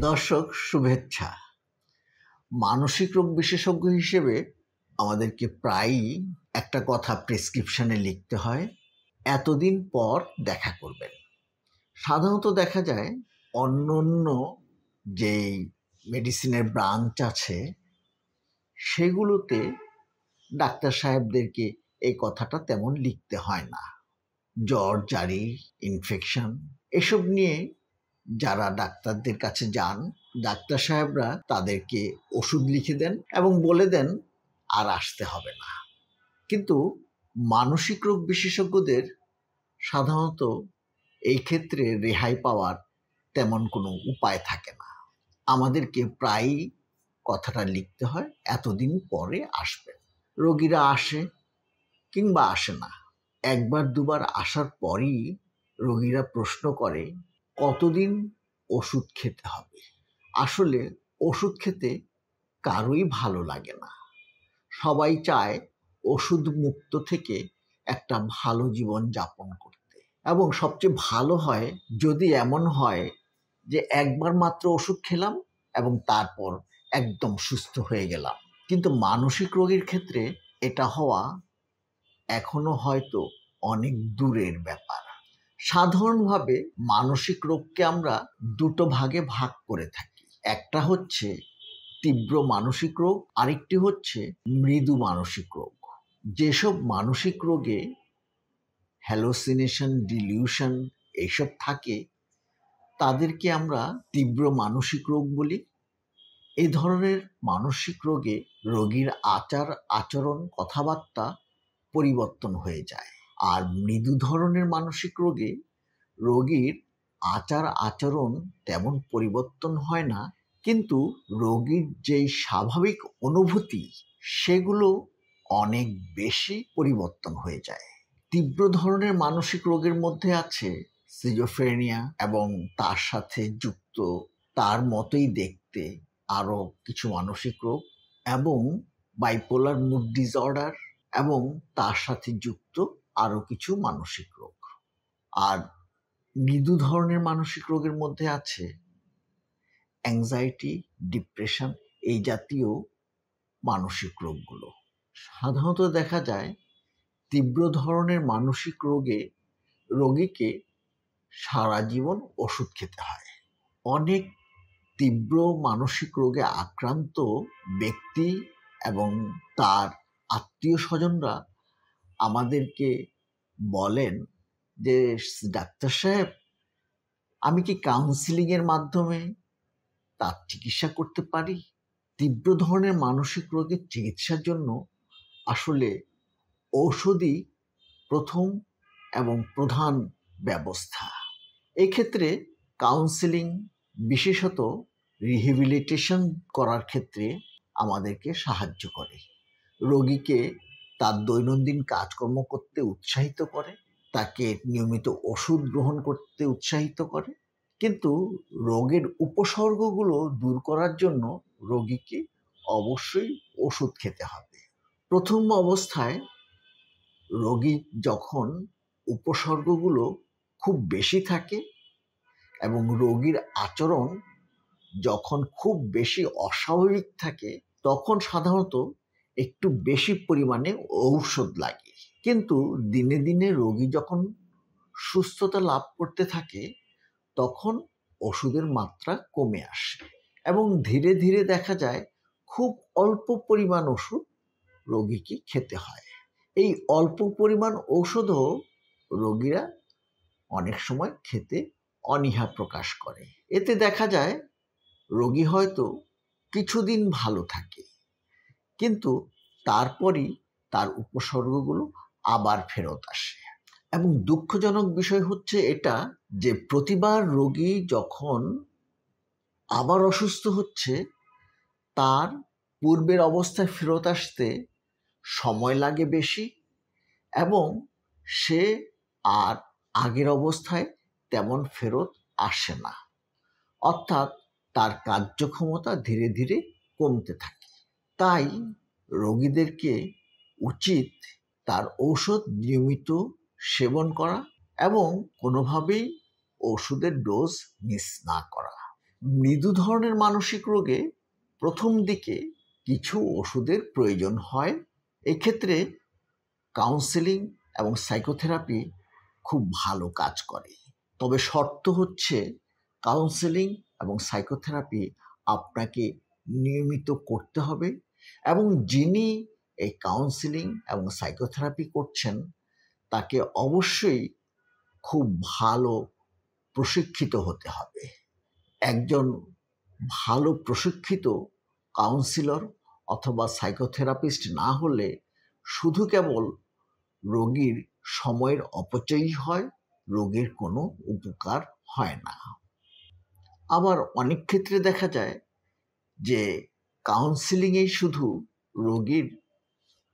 দর্শক শুভেচ্ছা। মানসিক রোগ বিশেষজ্ঞ হিসেবে আমাদেরকে প্রায়ই একটা কথা প্রেসক্রিপশনে লিখতে হয়, এতদিন পর দেখা করবেন। সাধারণত দেখা যায় অন্য যেই মেডিসিনের ব্রাঞ্চ আছে সেগুলোতে ডাক্তার সাহেবদেরকে এই কথাটা তেমন লিখতে হয় না। জ্বর, জারি, ইনফেকশন এসব নিয়ে যারা ডাক্তারদের কাছে যান, ডাক্তার সাহেবরা তাদেরকে ওষুধ লিখে দেন এবং বলে দেন আর আসতে হবে না। কিন্তু মানসিক রোগ বিশেষজ্ঞদের সাধারণত এই ক্ষেত্রে রেহাই পাওয়ার তেমন কোনো উপায় থাকে না। আমাদেরকে প্রায়ই কথাটা লিখতে হয়, এতদিন পরে আসবেন। রোগীরা আসে কিংবা আসে না, একবার দুবার আসার পরই রোগীরা প্রশ্ন করে কতদিন ওষুধ খেতে হবে। আসলে ওষুধ খেতে কারোই ভালো লাগে না। সবাই চায় ওষুধ মুক্ত থেকে একটা ভালো জীবন যাপন করতে, এবং সবচেয়ে ভালো হয় যদি এমন হয় যে একবার মাত্র ওষুধ খেলাম এবং তারপর একদম সুস্থ হয়ে গেলাম। কিন্তু মানসিক রোগীর ক্ষেত্রে এটা হওয়া এখনো হয়তো অনেক দূরের ব্যাপার। সাধারণভাবে মানসিক রোগকে আমরা দুটো ভাগে ভাগ করে থাকি। একটা হচ্ছে তীব্র মানসিক রোগ, আরেকটি হচ্ছে মৃদু মানসিক রোগ। যেসব মানসিক রোগে হ্যালোসিনেশন, ডিলিউশন এইসব থাকে তাদেরকে আমরা তীব্র মানসিক রোগ বলি। এই ধরনের মানসিক রোগে রোগীর আচরণ, কথাবার্তা পরিবর্তন হয়ে যায়। আর মৃদু ধরনের মানসিক রোগে রোগীর আচরণ তেমন পরিবর্তন হয় না, কিন্তু রোগীর যেই স্বাভাবিক অনুভূতি সেগুলো অনেক বেশি পরিবর্তন হয়ে যায়। তীব্র ধরনের মানসিক রোগের মধ্যে আছে সিজোফ্রেনিয়া এবং তার সাথে যুক্ত তার মতোই দেখতে আরও কিছু মানসিক রোগ, এবং বাইপোলার মুড ডিসঅর্ডার এবং তার সাথে যুক্ত আরও কিছু মানসিক রোগ। আর মৃদু ধরনের মানসিক রোগের মধ্যে আছে অ্যাংজাইটি, ডিপ্রেশন, এই জাতীয় মানসিক রোগগুলো। সাধারণত দেখা যায় তীব্র ধরনের মানসিক রোগে রোগীকে সারা জীবন ওষুধ খেতে হয়। অনেক তীব্র মানসিক রোগে আক্রান্ত ব্যক্তি এবং তার আত্মীয় স্বজনরা আমাদেরকে বলেন যে, ডাক্তার সাহেব, আমি কি কাউন্সিলিংয়ের মাধ্যমে তার চিকিৎসা করতে পারি? তীব্র ধরনের মানসিক রোগের চিকিৎসার জন্য আসলে ঔষধই প্রথম এবং প্রধান ব্যবস্থা। এক্ষেত্রে কাউন্সিলিং, বিশেষত রিহ্যাবিলিটেশন করার ক্ষেত্রে আমাদেরকে সাহায্য করে। রোগীকে তার দৈনন্দিন কাজকর্ম করতে উৎসাহিত করে, তাকে নিয়মিত ওষুধ গ্রহণ করতে উৎসাহিত করে। কিন্তু রোগের উপসর্গগুলো দূর করার জন্য রোগীকে অবশ্যই ওষুধ খেতে হবে। প্রথম অবস্থায় রোগী যখন উপসর্গগুলো খুব বেশি থাকে এবং রোগীর আচরণ যখন খুব বেশি অস্বাভাবিক থাকে, তখন সাধারণত একটু বেশি পরিমাণে ঔষধ লাগে। কিন্তু দিনে দিনে রোগী যখন সুস্থতা লাভ করতে থাকে তখন ওষুধের মাত্রা কমে আসে এবং ধীরে ধীরে দেখা যায় খুব অল্প পরিমাণ ওষুধ রোগীকে খেতে হয়। এই অল্প পরিমাণ ঔষধও রোগীরা অনেক সময় খেতে অনীহা প্রকাশ করে। এতে দেখা যায় রোগী হয়তো কিছুদিন ভালো থাকে, কিন্তু তারপরই তার উপসর্গগুলো আবার ফেরত আসে। এবং দুঃখজনক বিষয় হচ্ছে এটা যে প্রতিবার রোগী যখন আবার অসুস্থ হচ্ছে তার পূর্বের অবস্থায় ফেরত আসতে সময় লাগে বেশি, এবং সে আর আগের অবস্থায় তেমন ফেরত আসে না। অর্থাৎ তার কার্যক্ষমতা ধীরে ধীরে কমতে থাকে। তাই রোগীদেরকে উচিত তার ঔষধ নিয়মিত সেবন করা এবং কোনোভাবেই ওষুধের ডোজ মিস না করা। মৃদু ধরনের মানসিক রোগে প্রথম দিকে কিছু ওষুধের প্রয়োজন হয়। এক্ষেত্রে কাউন্সেলিং এবং সাইকোথেরাপি খুব ভালো কাজ করে। তবে শর্ত হচ্ছে কাউন্সেলিং এবং সাইকোথেরাপি আপনাকে নিয়মিত করতে হবে এবং যিনি এই কাউন্সেলিং এবং সাইকোথেরাপি করছেন তাকে অবশ্যই খুব ভালো প্রশিক্ষিত হতে হবে। একজন ভালো প্রশিক্ষিত কাউন্সিলর অথবা সাইকোথেরাপিস্ট না হলে শুধু কেবল রোগীর সময়ের অপচয়ই হয়, রোগীর কোনো উপকার হয় না। আবার অনেক ক্ষেত্রে দেখা যায় যে কাউন্সিলিংয়েই শুধু রোগীর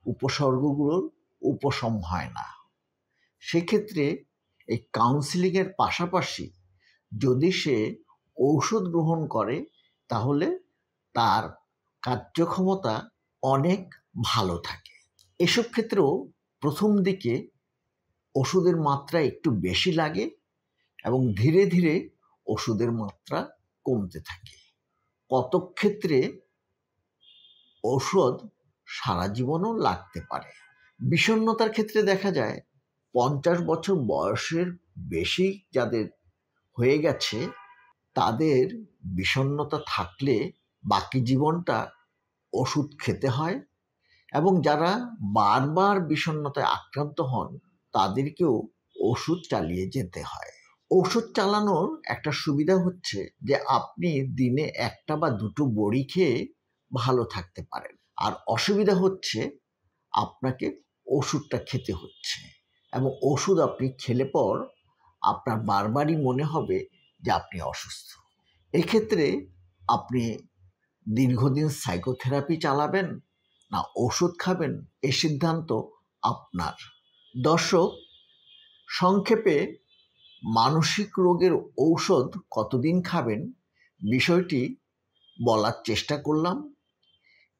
উপসর্গগুলোর উপশম হয় না। সেক্ষেত্রে এই কাউন্সিলিংয়ের পাশাপাশি যদি সে ঔষধ গ্রহণ করে তাহলে তার কার্যক্ষমতা অনেক ভালো থাকে। এসব ক্ষেত্রেও প্রথম দিকে ওষুধের মাত্রা একটু বেশি লাগে এবং ধীরে ধীরে ওষুধের মাত্রা কমতে থাকে। কতক ক্ষেত্রে ঔষধ সারা জীবনও লাগতে পারে। বিষণ্ণতার ক্ষেত্রে দেখা যায় 50 বছর বয়সের বেশি যাদের হয়ে গেছে তাদের বিষণ্ণতা থাকলে বাকি জীবনটা ওষুধ খেতে হয় এবং যারা বারবার বিষণ্ণতায় আক্রান্ত হন তাদেরকেও ওষুধ চালিয়ে যেতে হয়। ওষুধ চালানোর একটা সুবিধা হচ্ছে যে আপনি দিনে 1টা বা 2টো বড়ি খেয়ে ভালো থাকতে পারেন, আর অসুবিধা হচ্ছে আপনাকে ওষুধটা খেতে হচ্ছে এবং ওষুধ আপনি খেলে পর আপনার বারবারই মনে হবে যে আপনি অসুস্থ। এক্ষেত্রে আপনি দীর্ঘদিন সাইকোথেরাপি চালাবেন না ওষুধ খাবেন, এই সিদ্ধান্ত আপনার। দর্শক, সংক্ষেপে মানসিক রোগের ঔষধ কতদিন খাবেন বিষয়টি বলার চেষ্টা করলাম।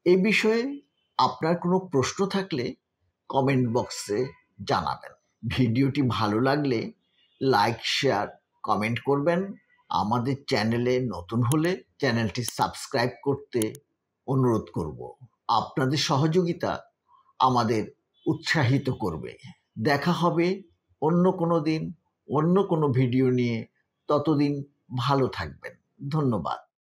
এ বিষয়ে আপনার কোনো প্রশ্ন থাকলে কমেন্ট বক্সে জানাবেন। ভিডিওটি ভালো লাগলে লাইক, শেয়ার, কমেন্ট করবেন। আমাদের চ্যানেলে নতুন হলে চ্যানেলটি সাবস্ক্রাইব করতে অনুরোধ করব। আপনাদের সহযোগিতা আমাদের উৎসাহিত করবে। দেখা হবে অন্য কোনো দিন অন্য কোনো ভিডিও নিয়ে। ততদিন ভালো থাকবেন। ধন্যবাদ।